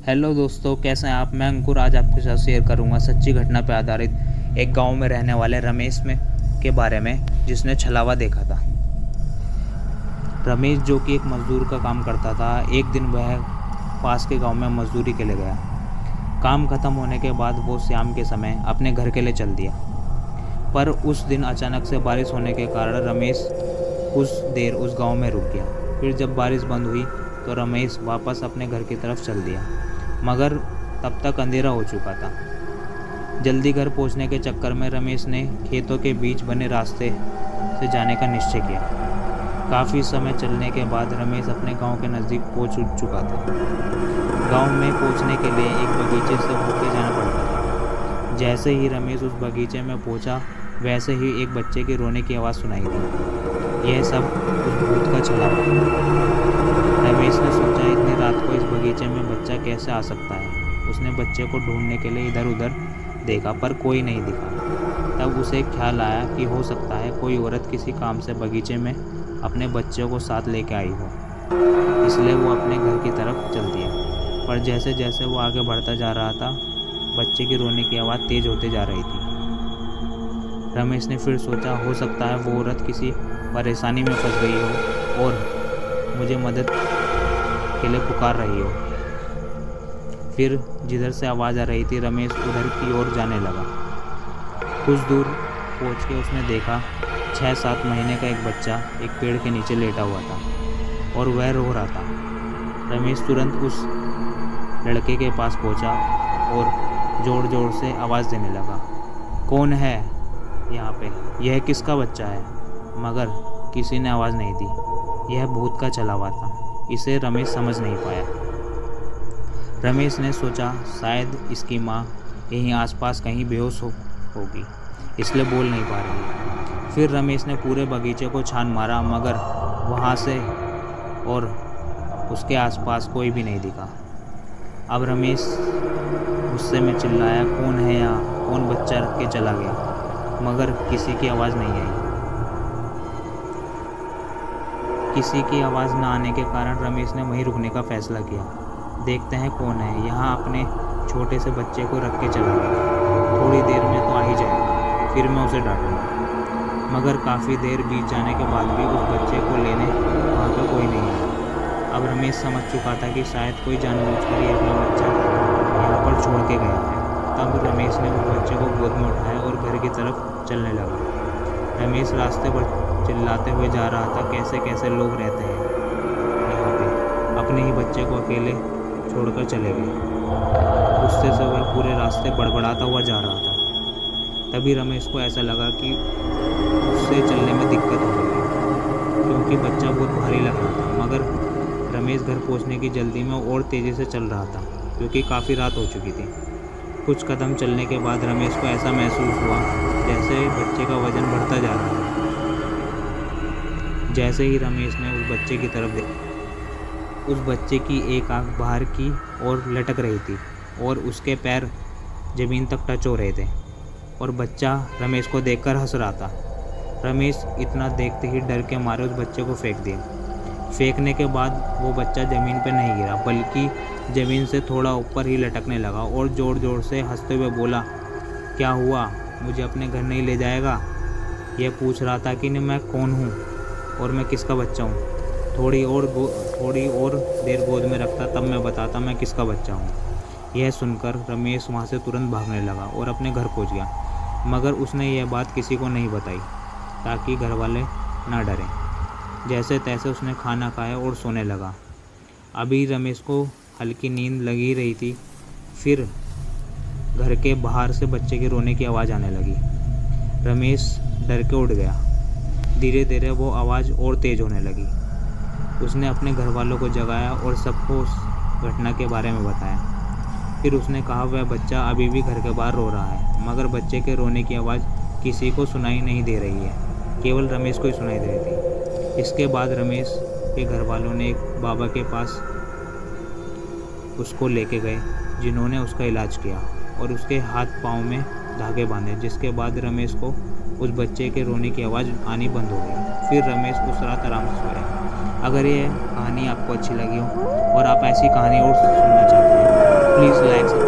Hello दोस्तों, कैसे हैं आप। मैं अंकुर आज आपके साथ शेयर करूंगा सच्ची घटना पर आधारित एक गांव में रहने वाले रमेश में के बारे में, जिसने छलावा देखा था। रमेश जो कि एक मजदूर का काम करता था, एक दिन वह पास के गांव में मजदूरी के लिए गया। काम खत्म होने के बाद वो शाम के समय अपने घर के लिए चल दिया, पर उस दिन अचानक से बारिश होने के कारण रमेश कुछ देर उस गांव में रुक गया। फिर जब बारिश बंद हुई तो रमेश वापस अपने घर की तरफ चल दिया, मगर तब तक अंधेरा हो चुका था। जल्दी घर पहुंचने के चक्कर में रमेश ने खेतों के बीच बने रास्ते से जाने का निश्चय किया। काफ़ी समय चलने के बाद रमेश अपने गांव के नज़दीक पहुंच चुका था। गांव में पहुंचने के लिए एक बगीचे से होकर जाना पड़ता था। जैसे ही रमेश उस बगीचे में पहुंचा, वैसे ही एक बच्चे के रोने की आवाज़ सुनाई दी। यह सब उस भूत का छलावा था। रमेश ने सोचा, इतनी रात को इस बगीचे में बच्चा कैसे आ सकता है। उसने बच्चे को ढूंढने के लिए इधर उधर देखा, पर कोई नहीं दिखा। तब उसे ख्याल आया कि हो सकता है कोई औरत किसी काम से बगीचे में अपने बच्चे को साथ लेके आई हो, इसलिए वो अपने घर की तरफ चल दिया। पर जैसे जैसे वो आगे बढ़ता जा रहा था, बच्चे की रोने की आवाज़ तेज होते जा रही थी। रमेश ने फिर सोचा, हो सकता है वो औरत किसी परेशानी में फंस गई हो और मुझे मदद के लिए पुकार रही हो। फिर जिधर से आवाज़ आ रही थी, रमेश उधर की ओर जाने लगा। कुछ दूर पहुंच के उसने देखा 6-7 महीने का एक बच्चा एक पेड़ के नीचे लेटा हुआ था और वह रो रहा था। रमेश तुरंत उस लड़के के पास पहुंचा और ज़ोर ज़ोर से आवाज़ देने लगा, कौन है यहाँ पे? यह किसका बच्चा है? मगर किसी ने आवाज़ नहीं दी। यह भूत का छलावा था। इसे रमेश समझ नहीं पाया। रमेश ने सोचा, शायद इसकी माँ यहीं आसपास कहीं बेहोश होगी, इसलिए बोल नहीं पा रही। फिर रमेश ने पूरे बगीचे को छान मारा, मगर वहाँ से और उसके आसपास कोई भी नहीं दिखा। अब रमेश गुस्से में चिल्लाया, कौन है यहाँ? कौन बच्चा रख के चला गया? मगर किसी की आवाज़ नहीं आई। किसी की आवाज़ न आने के कारण रमेश ने वहीं रुकने का फैसला किया। देखते हैं कौन है यहाँ अपने छोटे से बच्चे को रख के चला गया। थोड़ी देर में तो आ ही जाएगा, फिर मैं उसे डांटूंगा। मगर काफ़ी देर बीत जाने के बाद भी उस बच्चे को लेने वहाँ पर कोई नहीं आया। अब रमेश समझ चुका था कि शायद कोई जानबूझकर ही अपना बच्चा यहाँ पर छोड़ के गया है। तब रमेश ने उस बच्चे को गोद में उठाया और घर की तरफ चलने लगा। रमेश रास्ते पर चिल्लाते हुए जा रहा था, कैसे कैसे लोग रहते हैं यहाँ पे, अपने ही बच्चे को अकेले छोड़कर चले गए। गुस्से से वह पूरे रास्ते बड़बड़ाता हुआ जा रहा था। तभी रमेश को ऐसा लगा कि उससे चलने में दिक्कत हो रही है, क्योंकि बच्चा बहुत भारी लग रहा था। मगर रमेश घर पहुँचने की जल्दी में और तेज़ी से चल रहा था, क्योंकि काफ़ी रात हो चुकी थी। कुछ कदम चलने के बाद रमेश को ऐसा महसूस हुआ जैसे बच्चे का वजन बढ़ता जा रहा है। जैसे ही रमेश ने उस बच्चे की तरफ देखा, उस बच्चे की एक आंख बाहर की ओर लटक रही थी और उसके पैर ज़मीन तक टच हो रहे थे और बच्चा रमेश को देखकर हंस रहा था। रमेश इतना देखते ही डर के मारे उस बच्चे को फेंक दिया। फेंकने के बाद वो बच्चा ज़मीन पर नहीं गिरा, बल्कि ज़मीन से थोड़ा ऊपर ही लटकने लगा और ज़ोर ज़ोर से हंसते हुए बोला, क्या हुआ? मुझे अपने घर नहीं ले जाएगा? यह पूछ रहा था कि मैं कौन हूँ और मैं किसका बच्चा हूँ। थोड़ी और देर गोद में रखता, तब मैं बताता मैं किसका बच्चा हूँ। यह सुनकर रमेश वहाँ से तुरंत भागने लगा और अपने घर पहुँच गया। मगर उसने यह बात किसी को नहीं बताई, ताकि घर वाले ना डरें। जैसे तैसे उसने खाना खाया और सोने लगा। अभी रमेश को हल्की नींद लगी रही थी, फिर घर के बाहर से बच्चे के रोने की आवाज़ आने लगी। रमेश डर के उठ गया। धीरे धीरे वो आवाज़ और तेज़ होने लगी। उसने अपने घर वालों को जगाया और सबको उस घटना के बारे में बताया। फिर उसने कहा, वह बच्चा अभी भी घर के बाहर रो रहा है, मगर बच्चे के रोने की आवाज़ किसी को सुनाई नहीं दे रही है, केवल रमेश को ही सुनाई दे रही थी। इसके बाद रमेश के घर वालों ने एक बाबा के पास उसको लेके गए, जिन्होंने उसका इलाज किया और उसके हाथ पाँव में धागे बांधे, जिसके बाद रमेश को उस बच्चे के रोने की आवाज़ आनी बंद हो गई। फिर रमेश उस रात आराम से सोया। अगर ये कहानी आपको अच्छी लगी हो और आप ऐसी कहानी और सुनना चाहते हैं प्लीज़ लाइक